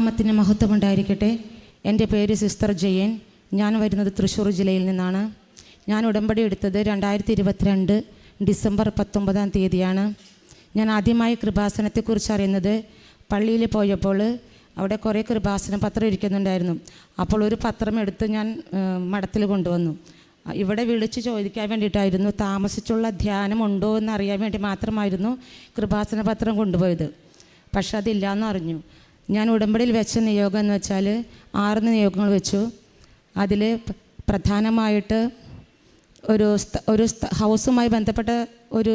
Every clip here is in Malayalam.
ദൈവനാമത്തിന് മഹത്വമുണ്ടായിരിക്കട്ടെ. എൻ്റെ പേര് സിസ്റ്റർ ജയൻ. ഞാൻ വരുന്നത് തൃശ്ശൂർ ജില്ലയിൽ നിന്നാണ്. ഞാൻ ഉടമ്പടി എടുത്തത് 2022 ഡിസംബർ 19-ാം തീയതിയാണ്. ഞാൻ ആദ്യമായി കൃപാസനത്തെക്കുറിച്ച് അറിയുന്നത് പള്ളിയിൽ പോയപ്പോൾ അവിടെ കുറേ കൃപാസന പത്രം ഇരിക്കുന്നുണ്ടായിരുന്നു. അപ്പോൾ ഒരു പത്രം എടുത്ത് ഞാൻ മഠത്തിൽ കൊണ്ടുവന്നു. ഇവിടെ വിളിച്ച് ചോദിക്കാൻ വേണ്ടിയിട്ടായിരുന്നു, താമസിച്ചുള്ള ധ്യാനം ഉണ്ടോ എന്നറിയാൻ വേണ്ടി മാത്രമായിരുന്നു കൃപാസന പത്രം കൊണ്ടുപോയത്. പക്ഷെ അതില്ലയെന്ന് അറിഞ്ഞു. ഞാൻ ഉടമ്പടിയിൽ വെച്ച നിയോഗം എന്ന് വെച്ചാൽ 6 നിയോഗങ്ങൾ വെച്ചു. അതിൽ പ്രധാനമായിട്ട് ഒരു ഹൗസുമായി ബന്ധപ്പെട്ട ഒരു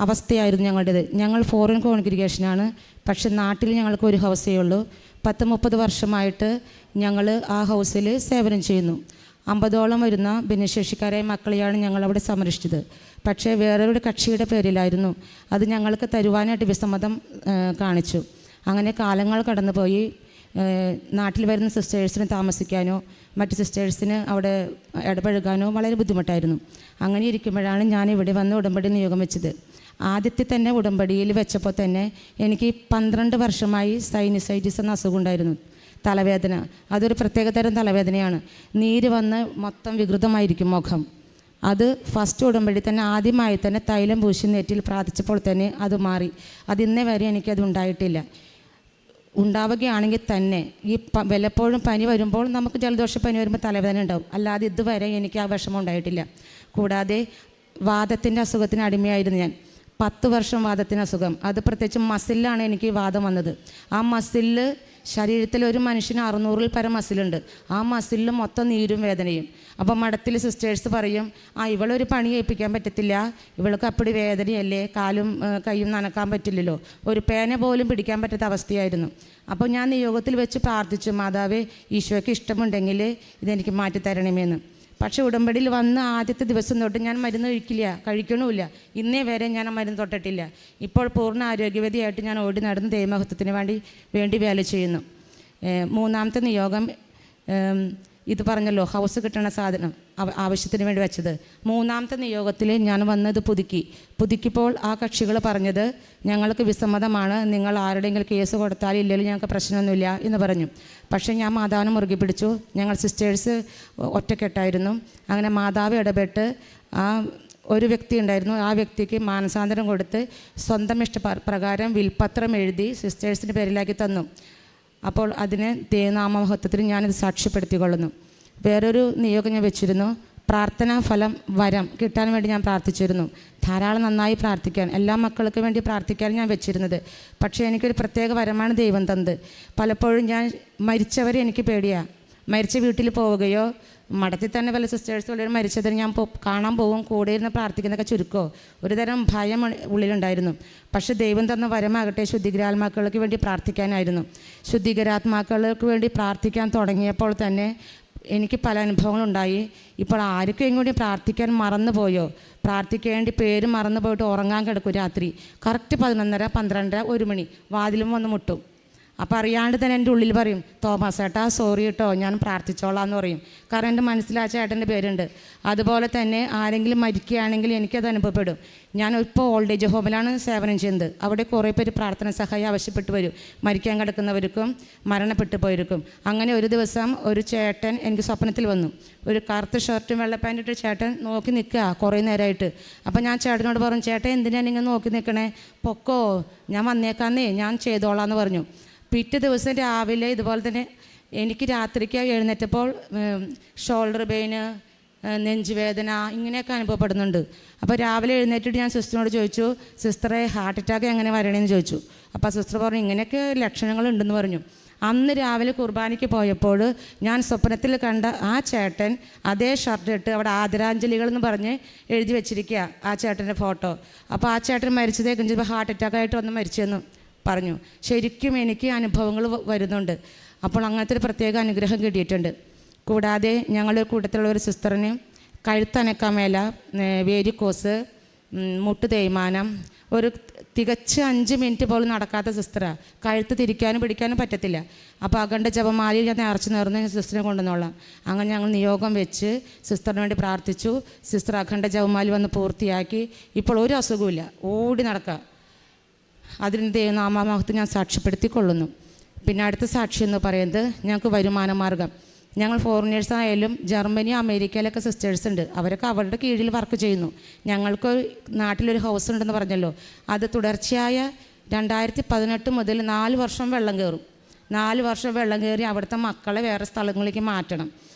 അവസ്ഥയായിരുന്നു ഞങ്ങളുടേത്. ഞങ്ങൾ ഫോറിൻ കോൺഗ്രിഗേഷനാണ്. പക്ഷെ നാട്ടിൽ ഞങ്ങൾക്ക് ഒരു ഹൗസേ ഉള്ളൂ. 10-30 വർഷമായിട്ട് ഞങ്ങൾ ആ ഹൗസിൽ സേവനം ചെയ്യുന്നു. 50ഓളം വരുന്ന ഭിന്നശേഷിക്കാരായ മക്കളെയാണ് ഞങ്ങളവിടെ സംരക്ഷിച്ചത്. പക്ഷേ വേറൊരു കക്ഷിയുടെ പേരിലായിരുന്നു. അത് ഞങ്ങൾക്ക് തരുവാനായിട്ട് വിസമ്മതം കാണിച്ചു. അങ്ങനെ കാലങ്ങൾ കടന്നുപോയി. നാട്ടിൽ വരുന്ന സിസ്റ്റേഴ്സിന് താമസിക്കാനോ മറ്റ് സിസ്റ്റേഴ്സിന് അവിടെ ഇടപഴകാനോ വളരെ ബുദ്ധിമുട്ടായിരുന്നു. അങ്ങനെ ഇരിക്കുമ്പോഴാണ് ഞാൻ ഇവിടെ വന്ന് ഉടമ്പടി നിയോഗം വെച്ചത്. ആദ്യത്തെ തന്നെ ഉടമ്പടിയിൽ വെച്ചപ്പോൾ തന്നെ എനിക്ക് 12 വർഷമായി സൈനസൈറ്റിസ് എന്ന അസുഖം ഉണ്ടായിരുന്നു. തലവേദന, അതൊരു പ്രത്യേകതരം തലവേദനയാണ്. നീര് വന്ന് മൊത്തം വികൃതമായിരിക്കും മുഖം. അത് ഫസ്റ്റ് ഉടമ്പടി തന്നെ ആദ്യമായി തന്നെ തൈലം പൂശി നെറ്റിയിൽ പ്രാർത്ഥിച്ചപ്പോൾ തന്നെ അത് മാറി. അതിന്നേ വരെ എനിക്കത് ഉണ്ടായിട്ടില്ല. ഉണ്ടാവുകയാണെങ്കിൽ തന്നെ ഈ വല്ലപ്പോഴും പനി വരുമ്പോൾ നമുക്ക് ജലദോഷ പനി വരുമ്പോൾ തലവേദന ഉണ്ടാവും. അല്ലാതെ ഇതുവരെ എനിക്ക് ആ വിഷമം ഉണ്ടായിട്ടില്ല. കൂടാതെ വാദത്തിൻ്റെ അസുഖത്തിന് അടിമയായിരുന്നു ഞാൻ. 10 വർഷം വാദത്തിന് അസുഖം. അത് പ്രത്യേകിച്ച് മസിലിലാണ് എനിക്ക് വാദം വന്നത്. ആ മസിലിൽ ശരീരത്തിൽ ഒരു മനുഷ്യന് 600-ൽ പരം മസിലുണ്ട്. ആ മസിലിൽ മൊത്തം നീരും വേദനയും. അപ്പോൾ മഠത്തിൽ സിസ്റ്റേഴ്സ് പറയും, ഇവളൊരു പണി ഏൽപ്പിക്കാൻ പറ്റത്തില്ല, ഇവൾക്ക് അപ്പടി വേദനയല്ലേ, കാലും കൈയും നനക്കാൻ പറ്റില്ലല്ലോ, ഒരു പേന പോലും പിടിക്കാൻ പറ്റാത്ത അവസ്ഥയായിരുന്നു. അപ്പോൾ ഞാൻ നിയോഗത്തിൽ വെച്ച് പ്രാർത്ഥിച്ചു, മാതാവേ, ഈശോയ്ക്ക് ഇഷ്ടമുണ്ടെങ്കിൽ ഇതെനിക്ക് മാറ്റിത്തരണമേന്ന്. പക്ഷേ ഉടമ്പടിയിൽ വന്ന ആദ്യത്തെ ദിവസം തൊട്ട് ഞാൻ മരുന്ന് കഴിക്കണമില്ല. ഇന്നേ വരെ ഞാൻ ആ മരുന്ന് തൊട്ടിട്ടില്ല. ഇപ്പോൾ പൂർണ്ണ ആരോഗ്യവതിയായിട്ട് ഞാൻ ഓടി നടന്ന് ദൈവമഹത്വത്തിന് വേണ്ടി വേല ചെയ്യുന്നു. 3-ാമത്തെ നിയോഗം ഇത് പറഞ്ഞല്ലോ, ഹൗസ് കിട്ടണ സാധനം ആവശ്യത്തിന് വേണ്ടി വെച്ചത്. 3-ാമത്തെ നിയോഗത്തിൽ ഞാൻ വന്നത് പുതുക്കിപ്പോൾ ആ കക്ഷികൾ പറഞ്ഞത്, ഞങ്ങൾക്ക് വിസമ്മതമാണ്, നിങ്ങൾ ആരുടെയെങ്കിലും കേസ് കൊടുത്താലും ഇല്ലെങ്കിലും ഞങ്ങൾക്ക് പ്രശ്നമൊന്നുമില്ല എന്ന് പറഞ്ഞു. പക്ഷേ ഞാൻ മാതാവിനെ മുറുകെ പിടിച്ചു. ഞങ്ങൾ സിസ്റ്റേഴ്സ് ഒറ്റക്കെട്ടായിരുന്നു. അങ്ങനെ മാതാവ് ഇടപെട്ട് ഒരു വ്യക്തി ഉണ്ടായിരുന്നു. ആ വ്യക്തിക്ക് മാനസാന്തരം കൊടുത്ത് സ്വന്തം ഇഷ്ടപ്രകാരം വിൽപത്രം എഴുതി സിസ്റ്റേഴ്സിൻ്റെ പേരിലാക്കി തന്നു. അപ്പോൾ അതിന് ദൈവനാമമഹത്വത്തിൽ ഞാനിത് സാക്ഷ്യപ്പെടുത്തിക്കൊള്ളുന്നു. വേറൊരു നിയോഗം ഞാൻ വെച്ചിരുന്നു. പ്രാർത്ഥനാ ഫലം വരം കിട്ടാൻ വേണ്ടി ഞാൻ പ്രാർത്ഥിച്ചിരുന്നു. ധാരാളം നന്നായി പ്രാർത്ഥിക്കാൻ, എല്ലാ മക്കൾക്കും വേണ്ടി പ്രാർത്ഥിക്കാൻ ഞാൻ വെച്ചിരുന്നത്. പക്ഷേ എനിക്കൊരു പ്രത്യേക വരമാണ് ദൈവം തന്നത്. പലപ്പോഴും ഞാൻ മരിച്ചവരെ എനിക്ക് പേടിയാണ്. മരിച്ച വീട്ടിൽ പോവുകയോ മഠത്തിൽ തന്നെ പല സിസ്റ്റേഴ്സ് ഉള്ളിൽ മരിച്ചതിന് ഞാൻ കാണാൻ പോകും, കൂടെ ഇരുന്ന് പ്രാർത്ഥിക്കുന്നതൊക്കെ ചുരുക്കോ, ഒരു തരം ഭയം ഉള്ളിലുണ്ടായിരുന്നു. പക്ഷേ ദൈവം തന്ന വരമാകട്ടെ ശുദ്ധീകരാത്മാക്കൾക്ക് വേണ്ടി പ്രാർത്ഥിക്കാനായിരുന്നു. ശുദ്ധീകരാത്മാക്കൾക്ക് വേണ്ടി പ്രാർത്ഥിക്കാൻ തുടങ്ങിയപ്പോൾ തന്നെ എനിക്ക് പല അനുഭവങ്ങളുണ്ടായി. ഇപ്പോൾ ആർക്കും കൂടി പ്രാർത്ഥിക്കാൻ മറന്നു പോയോ, പ്രാർത്ഥിക്കേണ്ടി പേര് മറന്നു പോയിട്ട് ഉറങ്ങാൻ കിടക്കും. രാത്രി കറക്റ്റ് 11:30, 12:30, 1 മണി വാതിലും വന്ന് മുട്ടും. അപ്പോൾ അറിയാണ്ട് തന്നെ എൻ്റെ ഉള്ളിൽ പറയും, തോമസ് ചേട്ടാ സോറി കേട്ടോ, ഞാൻ പ്രാർത്ഥിച്ചോളാം എന്ന് പറയും. കാരണം എൻ്റെ മനസ്സിൽ ആ ചേട്ടൻ്റെ പേരുണ്ട്. അതുപോലെ തന്നെ ആരെങ്കിലും മരിക്കുകയാണെങ്കിൽ എനിക്കത് അനുഭവപ്പെടും. ഞാൻ ഇപ്പോൾ ഓൾഡ് ഏജ് ഹോമിലാണ് സേവനം ചെയ്യുന്നത്. അവിടെ കുറേ പേര് പ്രാർത്ഥന സഹായം ആവശ്യപ്പെട്ട് വരും, മരിക്കാൻ കിടക്കുന്നവർക്കും മരണപ്പെട്ടു പോയിരിക്കും. അങ്ങനെ ഒരു ദിവസം ഒരു ചേട്ടൻ എനിക്ക് സ്വപ്നത്തിൽ വന്നു. ഒരു കറുത്ത ഷർട്ടും വെള്ള പാൻറ്റിട്ട് ചേട്ടൻ നോക്കി നിൽക്കുക കുറേ നേരമായിട്ട്. അപ്പോൾ ഞാൻ ചേട്ടനോട് പറഞ്ഞു, ചേട്ടൻ എന്തിനാണ് നിങ്ങൾ നോക്കി നിൽക്കണേ, പൊക്കോ, ഞാൻ വന്നേക്കാന്നേ, ഞാൻ ചെയ്തോളാം എന്ന് പറഞ്ഞു. പിറ്റേ ദിവസം രാവിലെ ഇതുപോലെ തന്നെ എനിക്ക് രാത്രിക്ക് എഴുന്നേറ്റപ്പോൾ ഷോൾഡർ പെയിന്, നെഞ്ചുവേദന ഇങ്ങനെയൊക്കെ അനുഭവപ്പെടുന്നുണ്ട്. അപ്പോൾ രാവിലെ എഴുന്നേറ്റിട്ട് ഞാൻ സിസ്റ്ററിനോട് ചോദിച്ചു, സിസ്റ്ററെ ഹാർട്ട് അറ്റാക്ക് എങ്ങനെ വരണേന്ന് ചോദിച്ചു. അപ്പോൾ സിസ്റ്റർ പറഞ്ഞു, ഇങ്ങനെയൊക്കെ ലക്ഷണങ്ങളുണ്ടെന്ന് പറഞ്ഞു. അന്ന് രാവിലെ കുർബാനയ്ക്ക് പോയപ്പോൾ ഞാൻ സ്വപ്നത്തിൽ കണ്ട ആ ചേട്ടൻ അതേ ഷർട്ട് ഇട്ട് അവിടെ ആദരാഞ്ജലികൾ എന്ന് പറഞ്ഞ് എഴുതി വെച്ചിരിക്കുക ആ ചേട്ടൻ്റെ ഫോട്ടോ. അപ്പോൾ ആ ചേട്ടൻ മരിച്ചതേ കഴിഞ്ഞപ്പോൾ ഹാർട്ട് അറ്റാക്കായിട്ട് വന്ന് മരിച്ചെന്ന് പറഞ്ഞു. ശരിക്കും എനിക്ക് അനുഭവങ്ങൾ വരുന്നുണ്ട്. അപ്പോൾ അങ്ങനത്തെ ഒരു പ്രത്യേക അനുഗ്രഹം കിട്ടിയിട്ടുണ്ട്. കൂടാതെ ഞങ്ങളുടെ കൂട്ടത്തിലുള്ള ഒരു സിസ്റ്ററിന് കഴുത്തനക്കാൻ മേല, വേരിക്കോസ്, മുട്ട് തേയ്മാനം, ഒരു തികച്ച് 5 മിനിറ്റ് പോലും നടക്കാത്ത സിസ്റ്ററാണ്. കഴുത്ത് തിരിക്കാനും പിടിക്കാനും പറ്റത്തില്ല. അപ്പോൾ അഖണ്ഡ ജപമാലയിൽ ഞാൻ നേർന്ന് സിസ്റ്ററിനെ കൊണ്ടുവന്നോളാം. അങ്ങനെ ഞങ്ങൾ നിയോഗം വെച്ച് സിസ്റ്ററിന് വേണ്ടി പ്രാർത്ഥിച്ചു. സിസ്റ്റർ അഖണ്ഡ ജപമാല വന്ന് പൂർത്തിയാക്കി. ഇപ്പോൾ ഒരു അസുഖമില്ല, ഓടി നടക്കുക. അതിന് ദൈവനാമമഹത്വം ഞാൻ സാക്ഷ്യപ്പെടുത്തിക്കൊള്ളുന്നു. പിന്നെ അടുത്ത സാക്ഷി എന്ന് പറയുന്നത് ഞങ്ങൾക്ക് വരുമാന മാർഗം. ഞങ്ങൾ ഫോറിനേഴ്സായാലും ജർമ്മനി അമേരിക്കയിലൊക്കെ സിസ്റ്റേഴ്സ് ഉണ്ട്, അവരൊക്കെ അവരുടെ കീഴിൽ വർക്ക് ചെയ്യുന്നു. ഞങ്ങൾക്ക് നാട്ടിലൊരു ഹൗസ് ഉണ്ടെന്ന് പറഞ്ഞല്ലോ, അത് തുടർച്ചയായ 2018 മുതൽ 4 വർഷം വെള്ളം കയറും. 4 വർഷം വെള്ളം കയറി അവിടുത്തെ മക്കളെ വേറെ സ്ഥലങ്ങളിലേക്ക് മാറ്റണം.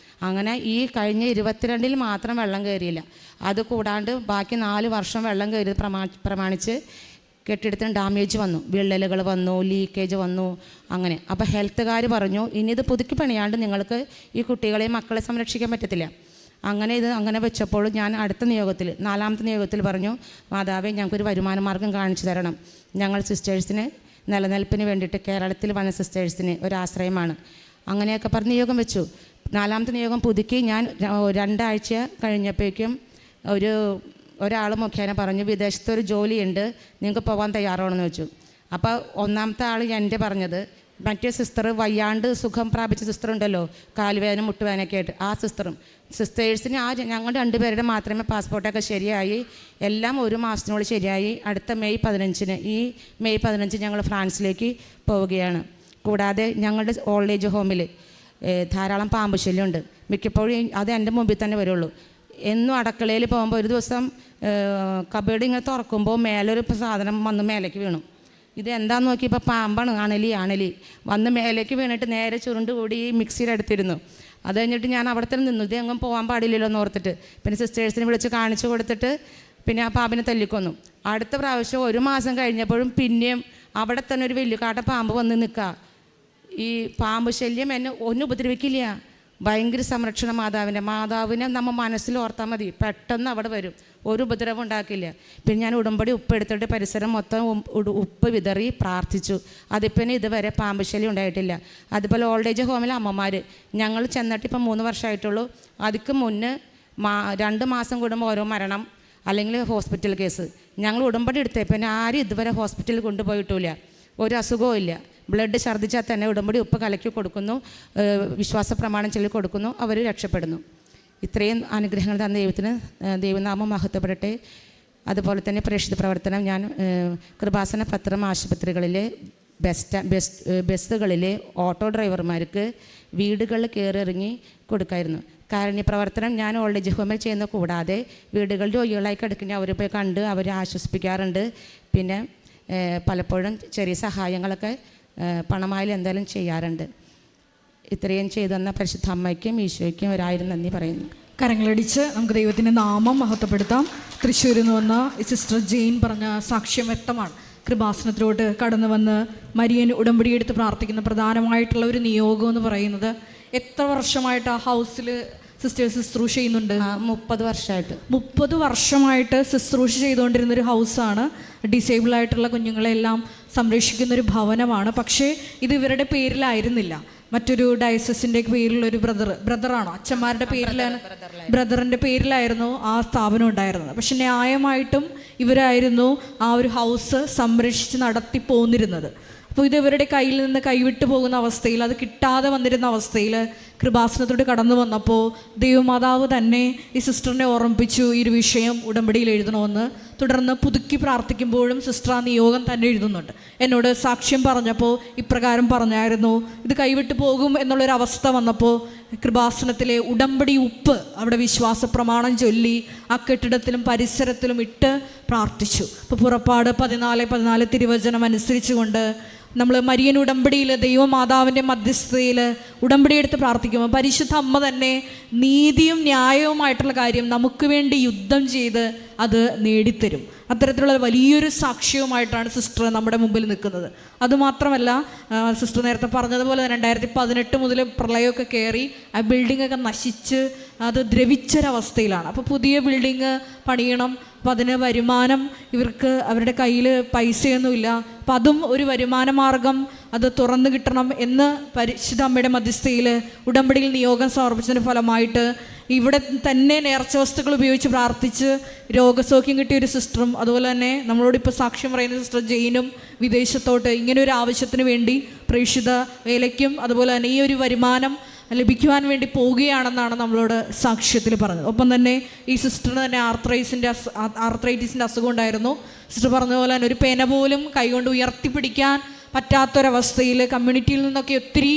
അങ്ങനെ ഈ കഴിഞ്ഞ 22-ൽ മാത്രം വെള്ളം കയറിയില്ല. അത് കൂടാണ്ട് ബാക്കി 4 വർഷം വെള്ളം കയറിയത് പ്രമാണിച്ച് കെട്ടിടത്തിന് ഡാമേജ് വന്നു, വിള്ളലുകൾ വന്നു, ലീക്കേജ് വന്നു. അങ്ങനെ അപ്പോൾ ഹെൽത്തുകാർ പറഞ്ഞു, ഇനി ഇത് പുതുക്കി പണിയാണ്ട് നിങ്ങൾക്ക് ഈ കുട്ടികളെയും മക്കളെ സംരക്ഷിക്കാൻ പറ്റത്തില്ല. അങ്ങനെ വെച്ചപ്പോൾ ഞാൻ അടുത്ത നിയോഗത്തിൽ 4ാമത്തെ നിയോഗത്തിൽ പറഞ്ഞു, മാതാവേ ഞങ്ങൾക്കൊരു വരുമാന മാർഗം കാണിച്ചു തരണം. ഞങ്ങൾ സിസ്റ്റേഴ്സിന് നിലനിൽപ്പിന് വേണ്ടിയിട്ട് കേരളത്തിൽ വന്ന സിസ്റ്റേഴ്സിന് ഒരാശ്രയമാണ്. അങ്ങനെയൊക്കെ പറഞ്ഞ് നിയോഗം വെച്ചു. 4ാമത്തെ നിയോഗം പുതുക്കി ഞാൻ 2 ആഴ്ച കഴിഞ്ഞപ്പോഴേക്കും ഒരാൾ മുഖേന പറഞ്ഞു, വിദേശത്തൊരു ജോലിയുണ്ട്, നിങ്ങൾക്ക് പോകാൻ തയ്യാറാണെന്ന് വെച്ചു. അപ്പോൾ 1ാമത്തെ ആൾ എൻ്റെ പറഞ്ഞത്, മറ്റേ സിസ്റ്റർ വയ്യാണ്ട് സുഖം പ്രാപിച്ച സിസ്റ്റർ ഉണ്ടല്ലോ, കാലുവേദന മുട്ടുവേദനയൊക്കെ ആയിട്ട്, ആ സിസ്റ്റേഴ്സിന് ഞങ്ങളുടെ 2 പേരുടെ മാത്രമേ പാസ്പോർട്ടൊക്കെ ശരിയായി, എല്ലാം 1 മാസത്തിനുള്ളിൽ ശരിയായി. അടുത്ത മെയ് 15 ഞങ്ങൾ ഫ്രാൻസിലേക്ക് പോവുകയാണ്. കൂടാതെ ഞങ്ങളുടെ ഓൾഡ് ഏജ് ഹോമിൽ ധാരാളം പാമ്പ് ശല്യമുണ്ട്. മിക്കപ്പോഴും അത് എൻ്റെ മുമ്പിൽ തന്നെ വരുള്ളൂ. എന്നും അടുക്കളയിൽ പോകുമ്പോൾ ഒരു ദിവസം കബേർഡ് ഇങ്ങനെ തുറക്കുമ്പോൾ മേലൊരു സാധനം വന്ന് മേലേക്ക് വീണു. ഇത് എന്താണെന്ന് നോക്കിയപ്പോൾ പാമ്പാണ്, അണലി വന്ന് മേലേക്ക് വീണിട്ട് നേരെ ചുരുണ്ട് കൂടി മിക്സിയുടെ അടുത്തിരുന്നു. അത് കഴിഞ്ഞിട്ട് ഞാൻ അവിടെ തന്നെ നിന്നു, ഇത് എങ്ങും പോകാൻ പാടില്ലല്ലോ എന്ന് ഓർത്തിട്ട്. പിന്നെ സിസ്റ്റേഴ്സിനെ വിളിച്ച് കാണിച്ചു കൊടുത്തിട്ട് പിന്നെ ആ പാമ്പിനെ തല്ലിക്കൊന്നു. അടുത്ത പ്രാവശ്യം 1 മാസം കഴിഞ്ഞപ്പോഴും പിന്നെയും അവിടെ തന്നെ ഒരു വലിയ പാമ്പ് വന്ന് നിൽക്കുക. ഈ പാമ്പ് ശല്യം എന്നെ ഒന്നും ഉപദ്രവിക്കില്ല. ഭയങ്കര സംരക്ഷണ മാതാവിനെ നമ്മൾ മനസ്സിൽ ഓർത്താൽ മതി, പെട്ടെന്ന് അവിടെ വരും, ഒരു ഉപദ്രവം ഉണ്ടാക്കില്ല. പിന്നെ ഞാൻ ഉടമ്പടി ഉപ്പ് എടുത്തിട്ട് പരിസരം മൊത്തം ഉപ്പ് വിതറി പ്രാർത്ഥിച്ചു. അതിപ്പിന്നെ ഇതുവരെ പാമ്പ് ശല്യം ഉണ്ടായിട്ടില്ല. അതുപോലെ ഓൾഡ് ഏജ് ഹോമിലെ അമ്മമാർ, ഞങ്ങൾ ചെന്നിട്ട് ഇപ്പം 3 വർഷമായിട്ടുള്ളൂ. അതിക്ക് മുന്നേ 2 മാസം കൂടുമ്പോൾ ഓരോ മരണം അല്ലെങ്കിൽ ഹോസ്പിറ്റൽ കേസ്. ഞങ്ങൾ ഉടമ്പടി എടുത്തേ പിന്നെ ആരും ഇതുവരെ ഹോസ്പിറ്റലിൽ കൊണ്ടുപോയിട്ടില്ല, ഒരു അസുഖവും ഇല്ല. ബ്ലഡ് ഛർദ്ദിച്ചാൽ തന്നെ ഉടമ്പടി ഉപ്പ് കലക്കി കൊടുക്കുന്നു, വിശ്വാസ പ്രമാണം ചൊല്ലി കൊടുക്കുന്നു, അവർ രക്ഷപ്പെടുന്നു. ഇത്രയും അനുഗ്രഹങ്ങൾ തന്ന ദൈവത്തിന് ദൈവനാമം മഹത്വപ്പെടട്ടെ. അതുപോലെ തന്നെ പ്രേക്ഷിത പ്രവർത്തനം ഞാൻ കൃപാസന പത്രം ആശുപത്രികളിലെ ബസ്സുകളിലെ ഓട്ടോ ഡ്രൈവർമാർക്ക് വീടുകളിൽ കയറിയിറങ്ങി കൊടുക്കായിരുന്നു. കാരുണ്യ പ്രവർത്തനം ഞാൻ ഓൾഡ് ഏജ് ഹോമിൽ ചെയ്യുന്ന കൂടാതെ വീടുകളിൽ രോഗികളായി കിടക്കുന്ന അവരെ പോയി കണ്ട് അവരെ ആശ്വസിപ്പിക്കാറുണ്ട്. പിന്നെ പലപ്പോഴും ചെറിയ സഹായങ്ങളൊക്കെ പണമായാലും എന്തായാലും ചെയ്യാറുണ്ട്. ഇത്രയും ചെയ്തു തന്ന പരിശുദ്ധ അമ്മയ്ക്കും ഈശോയ്ക്കും 1000 നന്ദി പറയുന്നു. കരങ്ങളടിച്ച് നമുക്ക് ദൈവത്തിൻ്റെ നാമം മഹത്വപ്പെടുത്താം. തൃശ്ശൂരിൽ നിന്ന് വന്ന സിസ്റ്റർ ജെയിൻ പറഞ്ഞ സാക്ഷ്യം വ്യക്തമാണ്. കൃപാസനത്തിലോട്ട് കടന്നു വന്ന് മരിയൻ ഉടമ്പടിയെടുത്ത് പ്രാർത്ഥിക്കുന്ന പ്രധാനമായിട്ടുള്ള ഒരു നിയോഗം എന്ന് പറയുന്നത്, എത്ര വർഷമായിട്ട് ആ ഹൗസിൽ സിസ്റ്റേഴ്സ് ശുശ്രൂഷ ചെയ്യുന്നുണ്ട്? 30 വർഷമായിട്ട് ശുശ്രൂഷ ചെയ്തുകൊണ്ടിരുന്നൊരു ഹൗസാണ്. ഡിസേബിൾ ആയിട്ടുള്ള കുഞ്ഞുങ്ങളെല്ലാം സംരക്ഷിക്കുന്നൊരു ഭവനമാണ്. പക്ഷേ ഇത് ഇവരുടെ പേരിലായിരുന്നില്ല, മറ്റൊരു ഡയസസിൻ്റെ പേരിലൊരു ബ്രദറാണോ അച്ഛന്മാരുടെ പേരിലാണ്, ബ്രദറിൻ്റെ പേരിലായിരുന്നു ആ സ്ഥാപനം ഉണ്ടായിരുന്നത്. പക്ഷെ ന്യായമായിട്ടും ഇവരായിരുന്നു ആ ഒരു ഹൗസ് സംരക്ഷിച്ച് നടത്തി പോന്നിരുന്നത്. അപ്പോൾ ഇത് ഇവരുടെ കയ്യിൽ നിന്ന് കൈവിട്ടു പോകുന്ന അവസ്ഥയിൽ, അത് കിട്ടാതെ വന്നിരുന്ന അവസ്ഥയിൽ കൃപാസനത്തോട് കടന്നു വന്നപ്പോൾ ദൈവമാതാവ് തന്നെ ഈ സിസ്റ്ററിനെ ഓർമ്മിപ്പിച്ചു, ഈ ഒരു വിഷയം ഉടമ്പടിയിൽ എഴുതണമെന്ന്. തുടർന്ന് പുതുക്കി പ്രാർത്ഥിക്കുമ്പോഴും സിസ്റ്റർ ആ നിയോഗം തന്നെ എഴുതുന്നുണ്ട്. എന്നോട് സാക്ഷ്യം പറഞ്ഞപ്പോൾ ഇപ്രകാരം പറഞ്ഞായിരുന്നു, ഇത് കൈവിട്ട് പോകും എന്നുള്ളൊരവസ്ഥ വന്നപ്പോൾ കൃപാസനത്തിലെ ഉടമ്പടി ഉപ്പ് അവിടെ വിശ്വാസ പ്രമാണം ചൊല്ലി ആ കെട്ടിടത്തിലും പരിസരത്തിലും ഇട്ട് പ്രാർത്ഥിച്ചു. ഇപ്പോൾ പുറപ്പാട് 14:14 തിരുവചനം അനുസരിച്ചുകൊണ്ട് നമ്മൾ മരിയൻ ഉടമ്പടിയിൽ ദൈവമാതാവിൻ്റെ മധ്യസ്ഥതയിൽ ഉടമ്പടി എടുത്ത് പ്രാർത്ഥിക്കുമ്പോൾ പരിശുദ്ധ അമ്മ തന്നെ നീതിയും ന്യായവുമായിട്ടുള്ള കാര്യം നമുക്ക് വേണ്ടി യുദ്ധം ചെയ്ത് അത് നേടിത്തരും. അത്തരത്തിലുള്ള വലിയൊരു സാക്ഷ്യവുമായിട്ടാണ് സിസ്റ്റർ നമ്മുടെ മുമ്പിൽ നിൽക്കുന്നത്. അതുമാത്രമല്ല, സിസ്റ്റർ നേരത്തെ പറഞ്ഞതുപോലെ 2018 മുതൽ പ്രളയമൊക്കെ കയറി ആ ബിൽഡിങ്ങൊക്കെ നശിച്ച് അത് ദ്രവിച്ചൊരവസ്ഥയിലാണ്. അപ്പോൾ പുതിയ ബിൽഡിങ് പണിയണം, അപ്പോൾ അതിന് വരുമാനം ഇവർക്ക് അവരുടെ കയ്യിൽ പൈസയൊന്നുമില്ല. അപ്പം അതും ഒരു വരുമാന മാർഗം അത് തുറന്നു കിട്ടണം എന്ന് പരിശുദ്ധ അമ്മയുടെ മധ്യസ്ഥയിൽ ഉടമ്പടിയിൽ നിയോഗം സമർപ്പിച്ചതിൻ്റെ ഫലമായിട്ട് ഇവിടെ തന്നെ നേർച്ച വസ്തുക്കൾ ഉപയോഗിച്ച് പ്രാർത്ഥിച്ച് രോഗസൗഖ്യം കിട്ടിയ ഒരു സിസ്റ്ററും, അതുപോലെ തന്നെ നമ്മളോടിപ്പോൾ സാക്ഷ്യം പറയുന്ന സിസ്റ്റർ ജെയിനും വിദേശത്തോട്ട് ഇങ്ങനെ ഒരു ആവശ്യത്തിന് വേണ്ടി പ്രേക്ഷിത വേലയ്ക്കും അതുപോലെ തന്നെ ഈ ഒരു വരുമാനം ലഭിക്കുവാൻ വേണ്ടി പോവുകയാണെന്നാണ് നമ്മളോട് സാക്ഷ്യത്തിൽ പറഞ്ഞത്. ഒപ്പം തന്നെ ഈ സിസ്റ്ററിന് തന്നെ ആർത്രൈറ്റിസിൻ്റെ അസുഖം ഉണ്ടായിരുന്നു. സിസ്റ്റർ പറഞ്ഞ പോലെ തന്നെ ഒരു പേന പോലും കൈകൊണ്ട് ഉയർത്തിപ്പിടിക്കാൻ പറ്റാത്തൊരവസ്ഥയിൽ കമ്മ്യൂണിറ്റിയിൽ നിന്നൊക്കെ ഒത്തിരി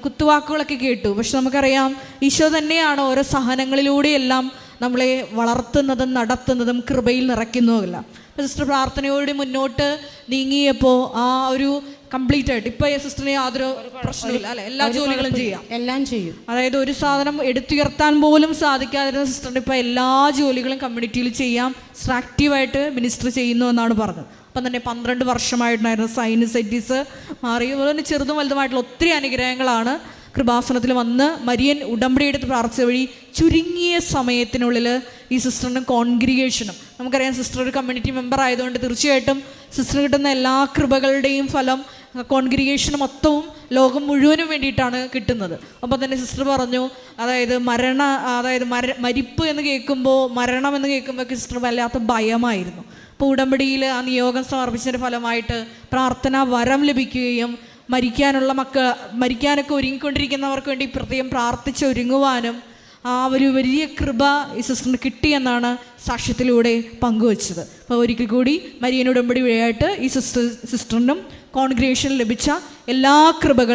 കുത്തുവാക്കുകളൊക്കെ കേട്ടു. പക്ഷെ നമുക്കറിയാം ഈശോ തന്നെയാണ് ഓരോ സഹനങ്ങളിലൂടെയെല്ലാം നമ്മളെ വളർത്തുന്നതും നടത്തുന്നതും കൃപയിൽ നിറയ്ക്കുന്നതുമല്ല. സിസ്റ്റർ പ്രാർത്ഥനയോടെ മുന്നോട്ട് നീങ്ങിയപ്പോൾ ആ ഒരു കംപ്ലീറ്റ് ആയിട്ട് ഇപ്പൊ സിസ്റ്ററിന് യാതൊരു പ്രശ്നമില്ല അല്ലെ, എല്ലാ ജോലികളും എല്ലാം ചെയ്യും. അതായത് ഒരു സാധനം എടുത്തുയർത്താൻ പോലും സാധിക്കാതിരുന്ന സിസ്റ്ററിന് ഇപ്പൊ എല്ലാ ജോലികളും കമ്മ്യൂണിറ്റിയിൽ ചെയ്യാം, ആക്റ്റീവായിട്ട് മിനിസ്റ്റർ ചെയ്യുന്നു എന്നാണ് പറഞ്ഞത്. അപ്പം തന്നെ 12 വർഷമായിട്ടുണ്ടായിരുന്ന സൈനസൈറ്റിസ് മാറി. അതുപോലെ തന്നെ ചെറുതും വലുതുമായിട്ടുള്ള ഒത്തിരി അനുഗ്രഹങ്ങളാണ് കൃപാസനത്തിൽ വന്ന് മരിയൻ ഉടമ്പടി എടുത്ത് പ്രാർത്ഥിച്ച വഴി ചുരുങ്ങിയ സമയത്തിനുള്ളിൽ ഈ സിസ്റ്ററിനും കോൺഗ്രിഗേഷനും, നമുക്കറിയാം സിസ്റ്റർ ഒരു കമ്മ്യൂണിറ്റി മെമ്പർ ആയതുകൊണ്ട് തീർച്ചയായിട്ടും സിസ്റ്റർ കിട്ടുന്ന എല്ലാ കൃപകളുടെയും ഫലം കോൺഗ്രിഗേഷൻ മൊത്തവും ലോകം മുഴുവനും വേണ്ടിയിട്ടാണ് കിട്ടുന്നത്. അപ്പോൾ തന്നെ സിസ്റ്റർ പറഞ്ഞു, അതായത് മരിപ്പ് എന്ന് കേൾക്കുമ്പോൾ, മരണം എന്ന് കേൾക്കുമ്പോൾ സിസ്റ്റർ വല്ലാത്ത ഭയമായിരുന്നു. അപ്പോൾ ഉടമ്പടിയിൽ ആ നിയോഗം സമർപ്പിച്ചതിൻ്റെ ഫലമായിട്ട് പ്രാർത്ഥനാ വരം ലഭിക്കുകയും മരിക്കാനൊക്കെ ഒരുങ്ങിക്കൊണ്ടിരിക്കുന്നവർക്ക് വേണ്ടി പ്രത്യേകം പ്രാർത്ഥിച്ചൊരുങ്ങുവാനും ആ ഒരു വലിയ കൃപ ഈ സിസ്റ്ററിന് കിട്ടിയെന്നാണ് സാക്ഷ്യത്തിലൂടെ പങ്കുവച്ചത്. അപ്പോൾ ഒരിക്കൽ കൂടി മരിയൻ ഉടമ്പടി വഴിയായിട്ട് ഈ സിസ്റ്ററിനും കോൺഗ്രിഗേഷനിൽ ലഭിച്ച എല്ലാ കൃപകളും